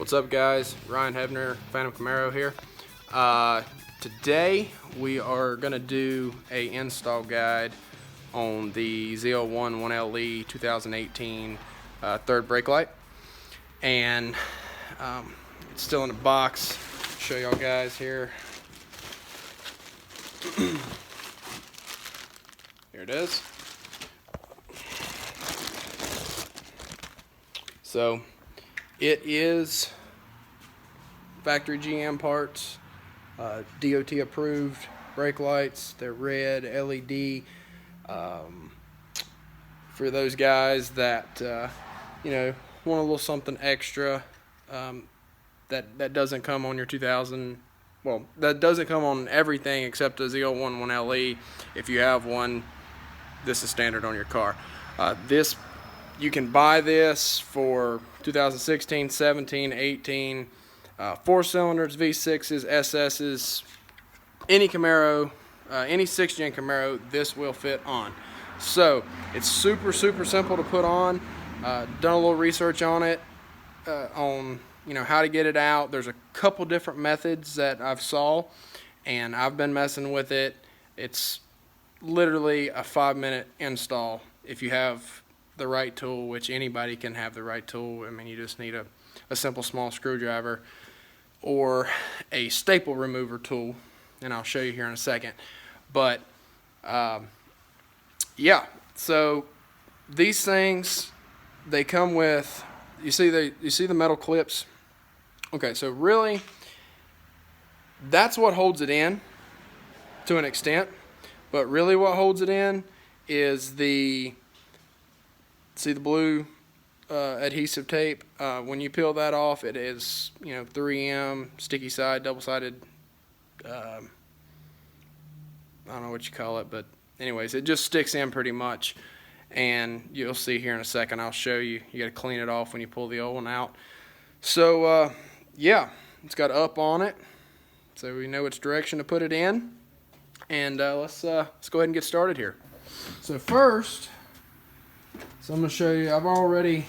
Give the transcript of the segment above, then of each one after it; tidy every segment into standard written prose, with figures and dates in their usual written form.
What's up, guys? Ryan Hebner, Phantom Camaro here. Today we are going to do a install guide on the ZL1 1LE 2018 third brake light, and it's still in the box. I'll show y'all guys here. Here it is. So it is factory GM parts, DOT approved brake lights. They're red LED. For those guys that want a little something extra, that doesn't come on your 2000. Well, that doesn't come on everything except the ZL1 1LE. If you have one, this is standard on your car. You can buy this for 2016, 17, 18, 4 cylinders, V6s, SSs, any Camaro, any 6th gen Camaro, this will fit on. So it's super simple to put on. Done a little research on it, on how to get it out. There's a couple different methods that I've saw, and I've been messing with it. It's literally a 5-minute install if you have the right tool, which anybody can have the right tool. I mean, you just need a simple small screwdriver or a staple remover tool, and I'll show you here in a second. But yeah, so these things, they come with, you see the metal clips. Okay, so really that's what holds it in to an extent, but really what holds it in is see the blue adhesive tape. When you peel that off, it is 3M sticky side, double-sided, I don't know what you call it, but anyways, it just sticks in pretty much, and you'll see here in a second. I'll show you. You got to clean it off when you pull the old one out. So yeah, it's got up on it, so we know which direction to put it in. And let's go ahead and get started here. So first, I'm going to show you. I've already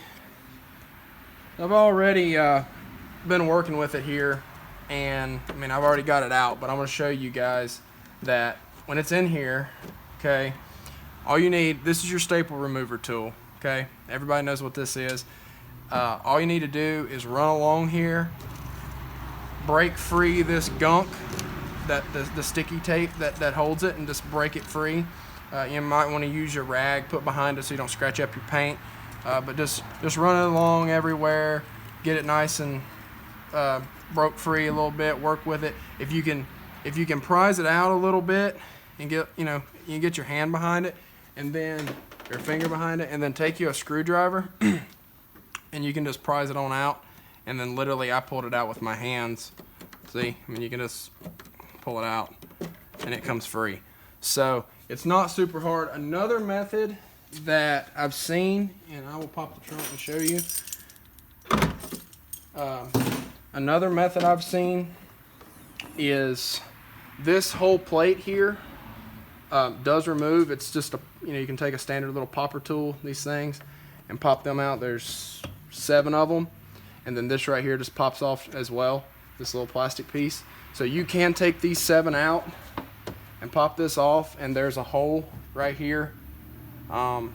been working with it here, and I mean, I've already got it out, but I'm going to show you guys that when it's in here, okay, all you need, this is your staple remover tool, okay? Everybody knows what this is. All you need to do is run along here, break free this gunk, that the sticky tape that holds it, and just break it free. You might want to use your rag, put behind it so you don't scratch up your paint, but just run it along everywhere, get it nice and broke free a little bit. Work with it. If you can prise it out a little bit and get you get your hand behind it and then your finger behind it, and then take you a screwdriver and you can just prise it on out. And then literally I pulled it out with my hands. See, I mean, you can just pull it out and it comes free. So it's not super hard. Another method that I've seen, and I will pop the trunk and show you. Another method I've seen is this whole plate here does remove. It's just you can take a standard little popper tool, these things, and pop them out. There's 7 of them, and then this right here just pops off as well, this little plastic piece. So you can take these 7 out and pop this off, and there's a hole right here, and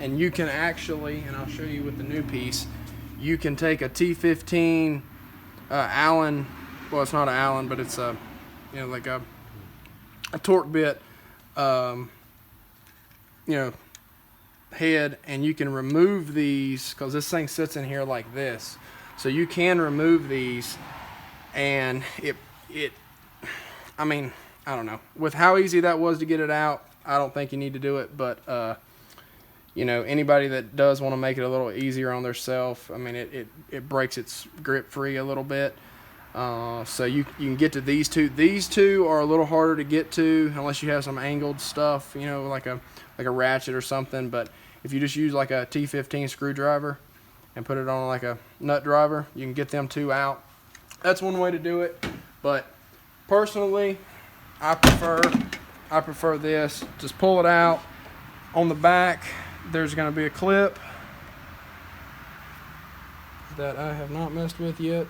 you can actually, and I'll show you with the new piece, you can take a T15 Allen, well, it's not an Allen, but it's a like a torque bit head, and you can remove these, because this thing sits in here like this, so you can remove these, and I mean, I don't know. With how easy that was to get it out, I don't think you need to do it. But anybody that does want to make it a little easier on themselves, I mean, it breaks its grip free a little bit. So you can get to these two. These two are a little harder to get to unless you have some angled stuff, like a ratchet or something. But if you just use like a T15 screwdriver and put it on like a nut driver, you can get them 2 out. That's one way to do it. But personally, I prefer this. Just pull it out. On the back, there's going to be a clip, that I have not messed with yet.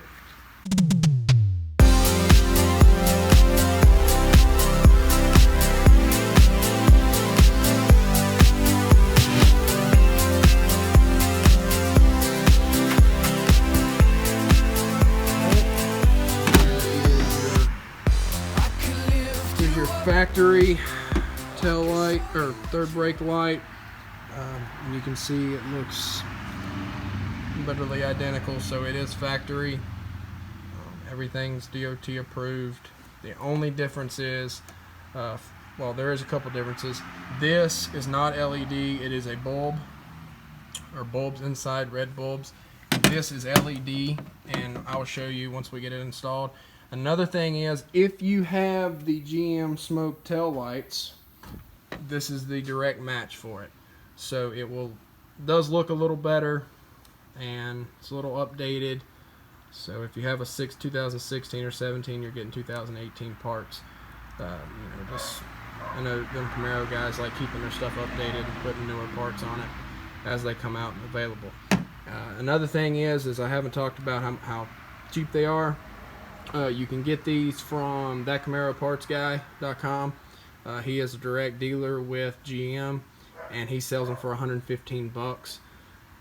Here's your factory tail light or third brake light. And you can see it looks literally identical, so it is factory. Everything's DOT approved. The only difference is, well, there is a couple differences. This is not LED, it is a bulb, or bulbs inside, red bulbs. This is LED, and I'll show you once we get it installed. Another thing is, if you have the GM smoke tail lights, this is the direct match for it. So it does look a little better, and it's a little updated. So if you have a 2016 or 17, you're getting 2018 parts. You know, I know them Camaro guys like keeping their stuff updated and putting newer parts on it as they come out and available. Another thing is I haven't talked about how cheap they are. You can get these from thatcamaropartsguy.com. He is a direct dealer with GM, and he sells them for 115 bucks.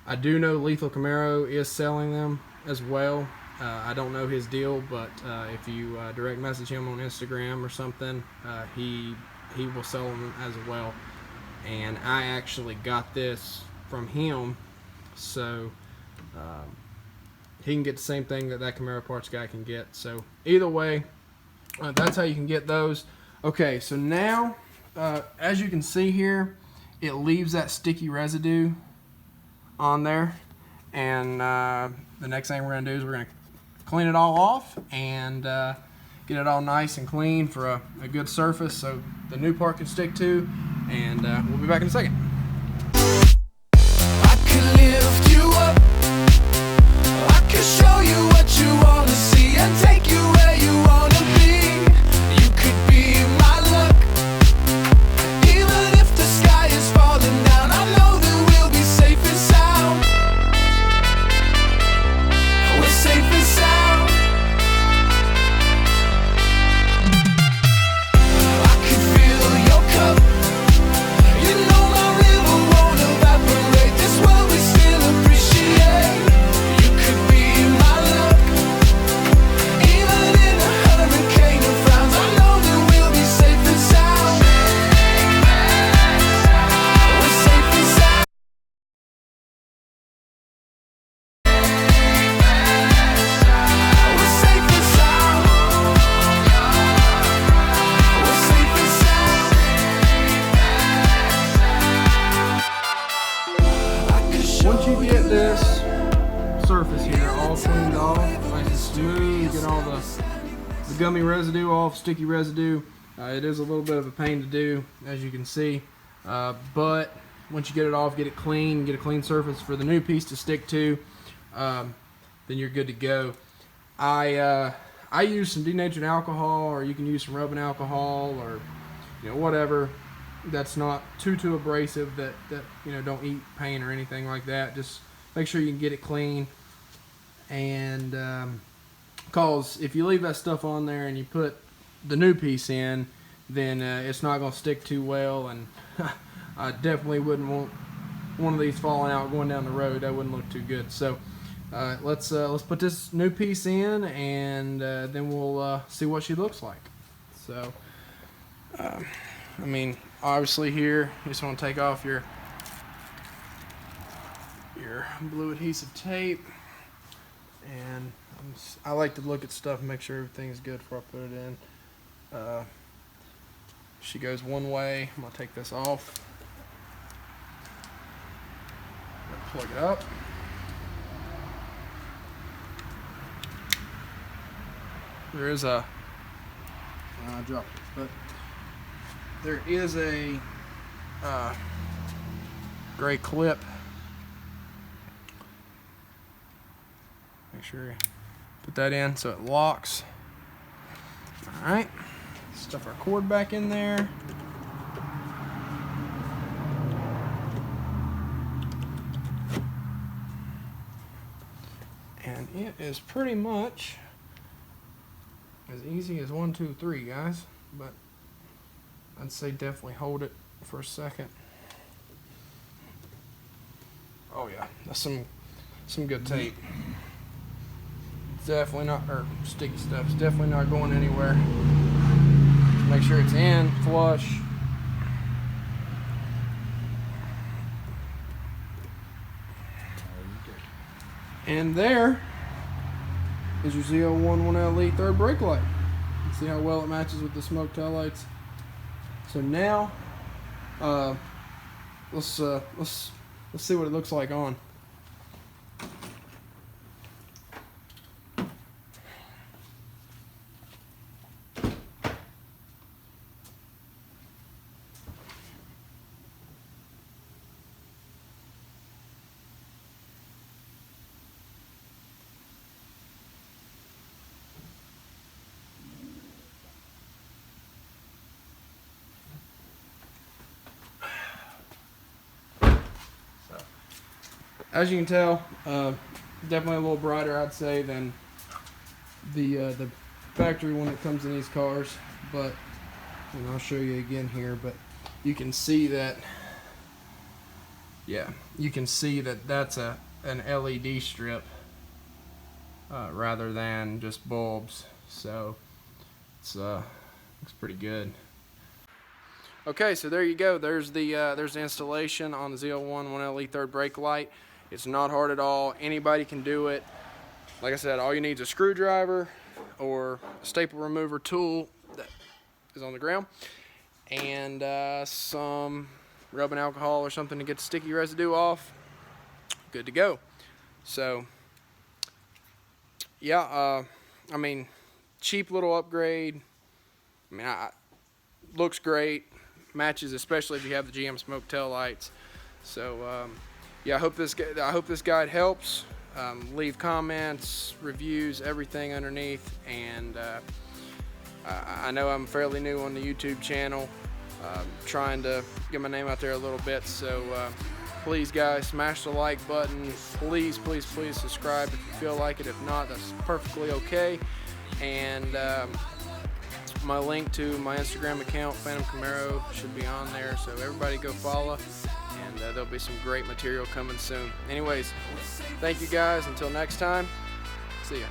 I do know Lethal Camaro is selling them as well. I don't know his deal, but if you direct message him on Instagram or something, he will sell them as well. And I actually got this from him, so he can get the same thing that Camaro Parts Guy can get. So either way, that's how you can get those. Okay, so now, as you can see here, it leaves that sticky residue on there, and the next thing we're going to do is we're going to clean it all off and get it all nice and clean for a good surface so the new part can stick to, and we'll be back in a second. I can lift you up, I can show you what you want to see and take you where you want to be. You could be my luck, even if the sky is falling down, I know that we'll be safe and sound. We're safe and sound. I can fill your cup, you know my river won't evaporate. This world we still appreciate. You could be my luck, even in a hurricane of frowns, I know that we'll be safe and sound. We're safe and sound. We're safe and sound. We're safe and sound. I could show Once you get this surface here all cleaned off, nice and smooth, get all the gummy residue off, sticky residue. It is a little bit of a pain to do, as you can see, but once you get it off, get it clean, get a clean surface for the new piece to stick to, then you're good to go. I use some denatured alcohol, or you can use some rubbing alcohol, or whatever that's not too abrasive, that don't eat paint or anything like that. Just make sure you can get it clean, and cause if you leave that stuff on there and you put the new piece in, then it's not going to stick too well, and I definitely wouldn't want one of these falling out going down the road. That wouldn't look too good. So let's put this new piece in, and then we'll see what she looks like. So I mean, obviously here you just want to take off your blue adhesive tape, and I like to look at stuff and make sure everything's good before I put it in. She goes one way. I'm gonna take this off, plug it up. There is a I dropped it, but there is a gray clip. Make sure you put that in so it locks. Alright, stuff our cord back in there. And it is pretty much as easy as 1, 2, 3, guys. But I'd say definitely hold it for a second. Oh yeah, that's some good tape. Definitely not, or sticky stuff. It's definitely not going anywhere. Make sure it's in flush. And there is your ZL1 1LE third brake light. See how well it matches with the smoke tail lights. So now, let's see what it looks like on. As you can tell, definitely a little brighter, I'd say, than the factory one that comes in these cars. But, and I'll show you again here, but you can see that, yeah, you can see that that's an LED strip rather than just bulbs. So it's looks pretty good. Okay, so there you go. There's the installation on the ZL1 1LE third brake light. It's not hard at all. Anybody can do it. Like I said, all you need is a screwdriver or a staple remover tool that is on the ground, and some rubbing alcohol or something to get the sticky residue off. Good to go. So yeah, I mean, cheap little upgrade. I mean, looks great, matches, especially if you have the GM smoke tail lights. So yeah, I hope this guide helps. Leave comments, reviews, everything underneath. And I know I'm fairly new on the YouTube channel, trying to get my name out there a little bit. So please, guys, smash the like button. Please, please, please subscribe if you feel like it. If not, that's perfectly okay. And my link to my Instagram account, Phantom Camaro, should be on there. So everybody go follow. And there'll be some great material coming soon. Anyways, thank you guys. Until next time, see ya.